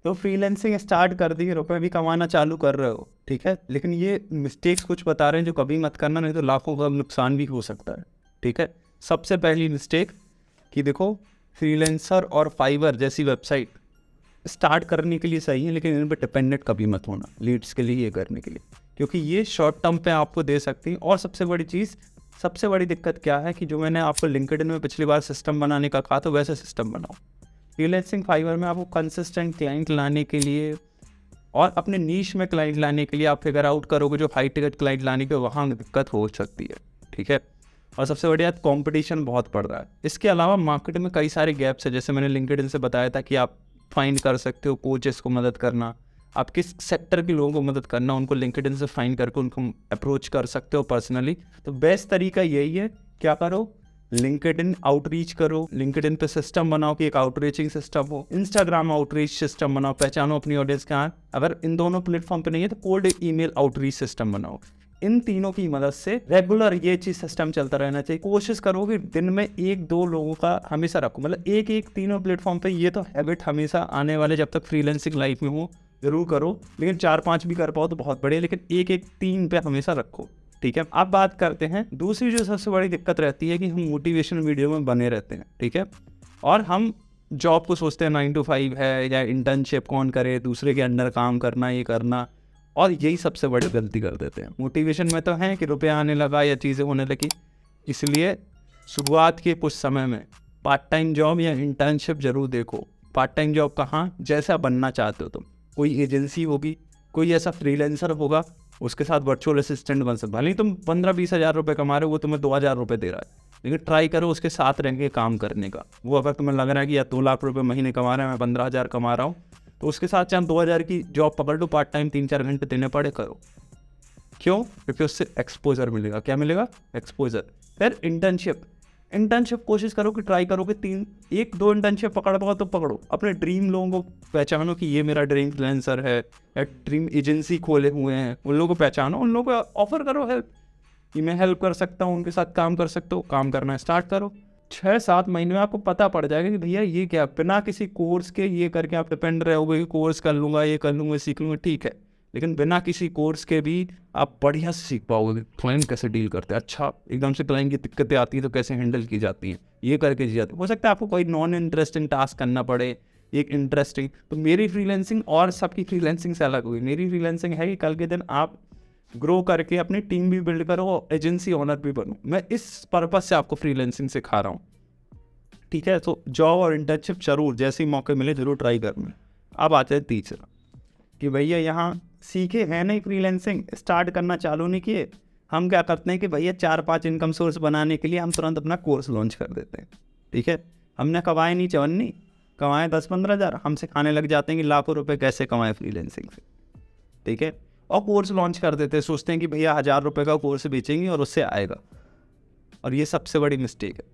तो freelancing start कर दी, रुपए भी कमाना चालू कर रहे हो, ठीक है, लेकिन ये मिस्टेक्स कुछ बता रहे हैं जो कभी मत करना, नहीं तो लाखों का नुकसान भी हो सकता है, ठीक है। सबसे पहली मिस्टेक कि देखो, फ्रीलांसर और फाइवर जैसी वेबसाइट स्टार्ट करने के लिए सही है, लेकिन इन पर डिपेंडेंट कभी मत होना लीड्स के लिए, ये करने के लिए, क्योंकि ये शॉर्ट टर्म पे आपको दे सकती है। और सबसे बड़ी चीज़, सबसे बड़ी दिक्कत क्या है कि जो मैंने आपको लिंक्डइन में पिछली बार सिस्टम बनाने का कहा, तो वैसे सिस्टम बनाओ। फ्रीलांसिंग फाइवर में आपको कंसिस्टेंट क्लाइंट लाने के लिए और अपने नीश में क्लाइंट लाने के लिए आप फिगर आउट करोगे, जो हाई टिकट क्लाइंट लाने के वहाँ दिक्कत हो सकती है, ठीक है। और सबसे बढ़िया, कंपटीशन बहुत बढ़ रहा है। इसके अलावा मार्केट में कई सारे गैप्स है, जैसे मैंने लिंक्डइन से बताया था कि आप फाइंड कर सकते हो कोचेस को मदद करना, आप किस सेक्टर के लोगों को मदद करना, उनको लिंक्डइन से फाइंड करके उनको अप्रोच कर सकते हो पर्सनली। तो बेस्ट तरीका यही है, क्या करो, लिंक्डइन आउटरीच करो, लिंक्डइन पे सिस्टम बनाओ कि एक आउटरीचिंग सिस्टम हो, इंस्टाग्राम आउटरीच सिस्टम बनाओ, पहचानो अपनी ऑडियंस कहाँ। अगर इन दोनों प्लेटफॉर्म पे नहीं है तो कोल्ड ईमेल आउटरीच सिस्टम बनाओ। इन तीनों की मदद से रेगुलर ये चीज सिस्टम चलता रहना चाहिए। कोशिश करो कि दिन में 1-2 लोगों का हमेशा रखो, मतलब एक तीनों प्लेटफॉर्म पे। ये तो हैबिट हमेशा आने वाले जब तक फ्रीलांसिंग लाइफ में हो जरूर करो, लेकिन 4-5 भी कर पाओ तो बहुत बढ़िया, लेकिन 1-3 पे हमेशा रखो, ठीक है। अब बात करते हैं दूसरी जो सबसे बड़ी दिक्कत रहती है कि हम मोटिवेशनल वीडियो में बने रहते हैं, ठीक है, और हम जॉब को सोचते हैं 9 to 5 है, या इंटर्नशिप कौन करे, दूसरे के अंडर काम करना, ये करना, और यही सबसे बड़ी गलती कर देते हैं। मोटिवेशन में तो है कि रुपया आने लगा या चीज़ें होने लगी, इसलिए शुरुआत के कुछ समय में पार्ट टाइम जॉब या इंटर्नशिप जरूर देखो। पार्ट टाइम जॉब कहाँ, जैसा बनना चाहते हो तुम, कोई एजेंसी होगी, कोई ऐसा फ्रीलांसर होगा, उसके साथ वर्चुअल असिस्टेंट बन सकते। भले ही तुम 15-20 हज़ार रुपये कमा रहे हो, वो तुम्हें 2,000 रुपये दे रहा है, लेकिन ट्राई करो उसके साथ रह के काम करने का। वो अगर तुम्हें लग रहा है कि यार 2 लाख रुपये महीने कमा रहे हैं, मैं 15,000 कमा रहा हूँ, तो उसके साथ चाहे 2,000 की जॉब पकड़ लो, पार्ट टाइम 3-4 घंटे देने पड़े, करो। क्यों? क्योंकि उससे एक्सपोजर मिलेगा। क्या मिलेगा? एक्सपोजर। फिर इंटर्नशिप कोशिश करो कि ट्राई करो कि 1-2 इंटर्नशिप पकड़ पाओ तो पकड़ो। अपने ड्रीम लोगों को पहचानो कि ये मेरा ड्रीम फ्रीलांसर है, या ड्रीम एजेंसी खोले हुए हैं, उन लोगों को पहचानो, उन लोगों को ऑफर करो हेल्प, कि मैं हेल्प कर सकता हूँ, उनके साथ काम कर सकता हूँ। काम करना स्टार्ट करो, 6-7 महीने में आपको पता पड़ जाएगा कि भैया ये क्या, बिना किसी कोर्स के ये करके आप डिपेंड रहोगे कि कोर्स कर लूँगा, ये कर लूँगा, सीख लूँगा, ठीक है, लेकिन बिना किसी कोर्स के भी आप बढ़िया से सीख पाओगे क्लाइंट कैसे डील करते हैं। अच्छा, एकदम से क्लाइंट की दिक्कतें आती हैं तो कैसे हैंडल की जाती हैं, ये करके जी जाती है। हो सकता है आपको कोई नॉन इंटरेस्टिंग टास्क करना पड़े, एक इंटरेस्टिंग। तो मेरी फ्रीलांसिंग और सबकी फ्रीलांसिंग से अलग हुई। मेरी फ्रीलांसिंग है कि कल के दिन आप ग्रो करके अपनी टीम भी बिल्ड करो, एजेंसी ओनर भी बनो। मैं इस पर्पज से आपको फ्रीलांसिंग सिखा रहा हूँ, ठीक है। तो जॉब और इंटर्नशिप जरूर जैसे ही मौके मिले जरूर ट्राई करना। अब आते हैं तीसरा कि भैया यहाँ सीखे हैं नहीं, फ्रीलांसिंग स्टार्ट करना चालू नहीं किए, हम क्या करते हैं कि भैया 4-5 इनकम सोर्स बनाने के लिए हम तुरंत अपना कोर्स लॉन्च कर देते हैं, ठीक है। हमने कमाए नहीं 54, कमाए 10-15 हज़ार, हम सिखाने लग जाते हैं कि लाखों रुपए कैसे कमाए फ्रीलांसिंग से, ठीक है। और कोर्स लॉन्च कर देते हैं, सोचते हैं कि भैया 1,000 रुपये का कोर्स बेचेंगे और उससे आएगा। और ये सबसे बड़ी मिस्टेक है,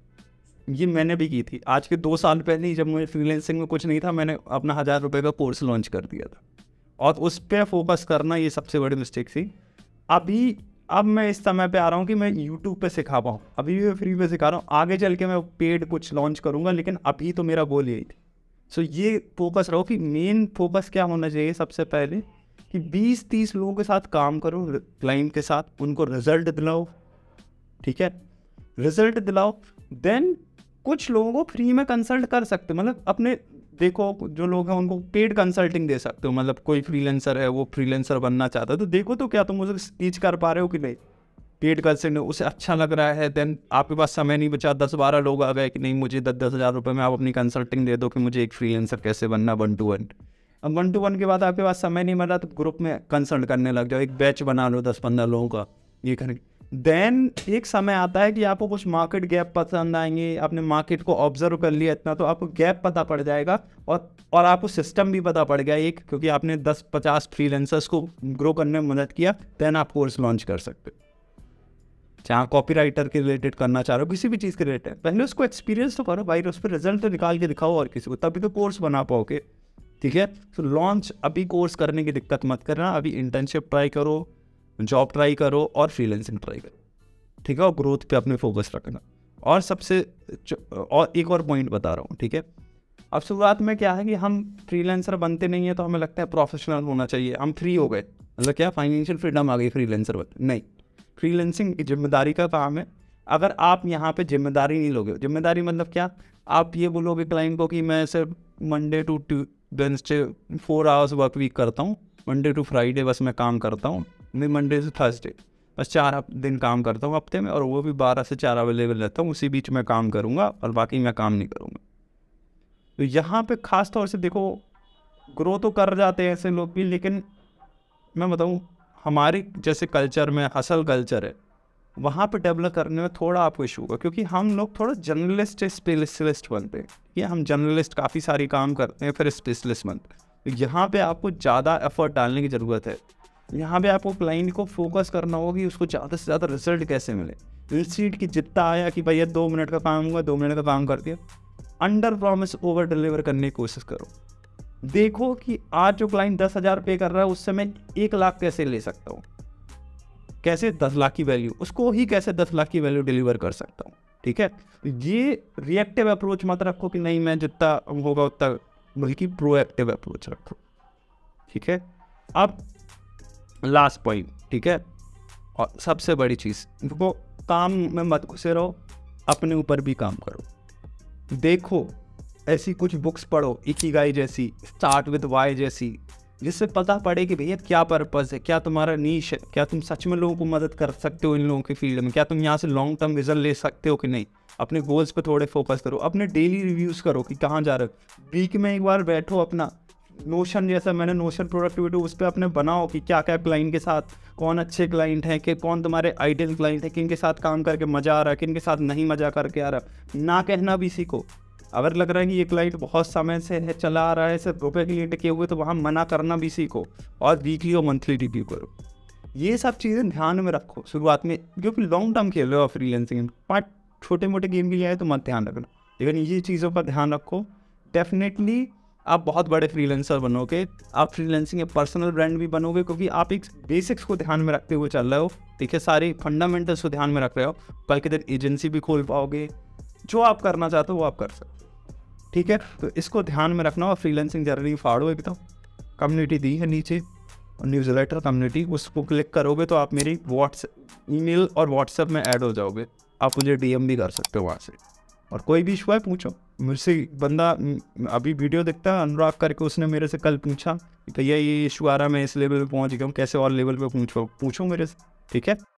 ये मैंने भी की थी। आज के 2 साल पहले ही जब मुझे फ्रीलांसिंग में कुछ नहीं था, मैंने अपना 1,000 रुपये का कोर्स लॉन्च कर दिया था, और उस पर फोकस करना ये सबसे बड़ी मिस्टेक थी। अब मैं इस समय पे आ रहा हूँ कि मैं यूट्यूब पे सिखा पाऊँ। अभी भी मैं फ्री पे सिखा रहा हूँ, आगे चल के मैं पेड कुछ लॉन्च करूँगा, लेकिन अभी तो मेरा गोल यही थी। सो ये फोकस रहो कि मेन फोकस क्या होना चाहिए सबसे पहले, कि 20-30 लोगों के साथ काम करो, क्लाइंट के साथ, उनको रिजल्ट दिलाओ, ठीक है, रिजल्ट दिलाओ। देन कुछ लोगों को फ्री में कंसल्ट कर सकते हो, मतलब अपने देखो जो लोग हैं उनको पेड कंसल्टिंग दे सकते हो। मतलब कोई फ्रीलांसर है, वो फ्रीलांसर बनना चाहता है, तो देखो तो क्या तुम उसे टीच कर पा रहे हो कि नहीं। पेड कंसल्टिंग उसे अच्छा लग रहा है, देन आपके पास समय नहीं बचा, 10-12 लोग आ गए कि नहीं मुझे 10-10 हज़ार रुपये में आप अपनी कंसल्टिंग दे दो कि मुझे एक फ्रीलांसर कैसे बनना 1-to-1। अब 1-to-1 के बाद आपके पास समय नहीं मिला तो ग्रुप में कंसल्ट करने लग जाओ, एक बैच बना लो 10-15 लोगों का, ये करेंगे। देन एक समय आता है कि आपको कुछ मार्केट गैप पसंद आएंगे, आपने मार्केट को ऑब्जर्व कर लिया इतना, तो आपको गैप पता पड़ जाएगा, और आपको सिस्टम भी पता पड़ गया एक, क्योंकि आपने 10-50 फ्रीलांसर्स को ग्रो करने में मदद किया। देन आप कोर्स लॉन्च कर सकते हो, चाहे कॉपीराइटर के रिलेटेड करना चाह रहे हो, किसी भी चीज़ के रिलेटेड, पहले उसको एक्सपीरियंस तो करो भाई, उस पर रिजल्ट तो निकाल के दिखाओ और किसी को, तभी तो कोर्स बना पाओगे, ठीक है। तो लॉन्च अभी कोर्स करने की दिक्कत मत करना, अभी इंटर्नशिप ट्राई करो, जॉब ट्राई करो और फ्रीलांसिंग ट्राई करो, ठीक है, और ग्रोथ पे अपने फोकस रखना। और एक और पॉइंट बता रहा हूँ, ठीक है, अब शुरुआत में क्या है कि हम फ्रीलांसर बनते नहीं है तो हमें लगता है प्रोफेशनल होना चाहिए, हम फ्री हो गए, मतलब क्या फाइनेंशियल फ्रीडम आ गई फ्रीलांसर बनते, नहीं। फ्रीलांसिंग जिम्मेदारी का काम है। अगर आप यहाँ पे जिम्मेदारी नहीं लोगे, जिम्मेदारी मतलब क्या, आप ये बोलोगे क्लाइंट को कि मैं सिर्फ Monday to Wednesday 4 hours work week करता हूँ, मंडे टू फ्राइडे बस मैं काम करता हूँ, मैं मंडे से थर्सडे बस 4 दिन काम करता हूँ हफ्ते में, और वो भी 12 से 4 अवेलेबल रहता हूँ, उसी बीच में काम करूँगा और बाकी मैं काम नहीं करूँगा। तो यहाँ पे ख़ास तौर से देखो, ग्रो तो कर जाते हैं ऐसे लोग भी, लेकिन मैं बताऊँ हमारे जैसे कल्चर में हसल कल्चर है, वहाँ पे डेवलप करने में थोड़ा आपको इशू होगा, क्योंकि हम लोग थोड़ा जर्नलिस्ट स्पेशलिस्ट बनते हैं, ये हम जर्नलिस्ट काफ़ी सारी काम करते हैं फिर स्पेशलिस्ट बनते हैं। तो यहाँ पे आपको ज़्यादा एफर्ट डालने की ज़रूरत है। यहाँ पे आपको क्लाइंट को फोकस करना होगा कि उसको ज़्यादा से ज़्यादा रिजल्ट कैसे मिले। इंस्टीट्यूट की जितना आया कि भैया 2 मिनट का काम हुआ, 2 मिनट का काम कर दिया, अंडर प्रॉमिस ओवर डिलीवर करने की कोशिश करो। देखो कि आज जो क्लाइंट 10,000 पे कर रहा है उससे मैं 1 लाख कैसे ले सकता हूँ, कैसे 10 लाख की वैल्यू, उसको ही कैसे 10 लाख की वैल्यू डिलीवर कर सकता हूँ। ठीक है, ये रिएक्टिव अप्रोच मत रखो कि नहीं मैं जितना होगा उतना, बल्कि प्रोएक्टिव अप्रोच रखो। ठीक है, अब लास्ट पॉइंट, ठीक है, और सबसे बड़ी चीज़, देखो काम में मत घुसे रहो, अपने ऊपर भी काम करो। देखो ऐसी कुछ बुक्स पढ़ो, इकिगाई जैसी, स्टार्ट विद वाई जैसी, जिससे पता पड़े कि भैया क्या पर्पस है, क्या तुम्हारा नीश है, क्या तुम सच में लोगों को मदद कर सकते हो इन लोगों के फील्ड में, क्या तुम यहाँ से लॉन्ग टर्म विजन ले सकते हो कि नहीं। अपने गोल्स पे थोड़े फोकस करो, अपने डेली रिव्यूज़ करो कि कहाँ जा रहे हो। वीक में एक बार बैठो, अपना नोशन जैसा मैंने नोशन प्रोडक्टिविटी उस पर अपने बनाओ कि क्या क्या क्लाइंट के साथ, कौन अच्छे क्लाइंट हैं, कि कौन तुम्हारे आइडियल क्लाइंट है, किन के साथ काम करके मज़ा आ रहा है, किन के साथ नहीं मज़ा करके आ रहा। ना कहना भी सीखो। अगर लग रहा है कि ये क्लाइंट बहुत समय से है चला आ रहा है, सिर्फ रुपये के लिए टिके हुए, तो वहाँ मना करना भी सीखो, और वीकली और मंथली रिव्यू करो। ये सब चीज़ें ध्यान में रखो शुरुआत में, क्योंकि लॉन्ग टर्म खेल रहे हो फ्रीलांसिंग, पार्ट छोटे मोटे गेम के लिए आए तो मत ध्यान रखना, लेकिन ये चीज़ों का ध्यान रखो। डेफिनेटली आप बहुत बड़े फ्रीलांसर बनोगे, आप फ्रीलांसिंग एक पर्सनल ब्रांड भी बनोगे, क्योंकि आप एक बेसिक्स को ध्यान में रखते हुए चल रहे हो। ठीक है, सारी फंडामेंटल्स को ध्यान में रख रहे हो, कल के दिन एजेंसी भी खोल पाओगे, जो आप करना चाहते हो वो आप कर सकते हो। ठीक है, तो इसको ध्यान में रखना, और फ्रीलांसिंग जर्नी फाड़ो एकदम। कम्युनिटी दी है नीचे, न्यूज़लेटर कम्युनिटी, उसको क्लिक करोगे तो आप मेरी ईमेल और व्हाट्सएप में ऐड हो जाओगे, आप मुझे DM भी कर सकते हो वहाँ से, और कोई भी इशू है पूछो मुझसे। बंदा अभी वीडियो देखता है अनुराग करके, उसने मेरे से कल पूछा कि भैया ये इशू आ रहा है, मैं इस लेवल पे पहुँच गया हूँ, कैसे और लेवल पे पूछो मेरे से। ठीक है।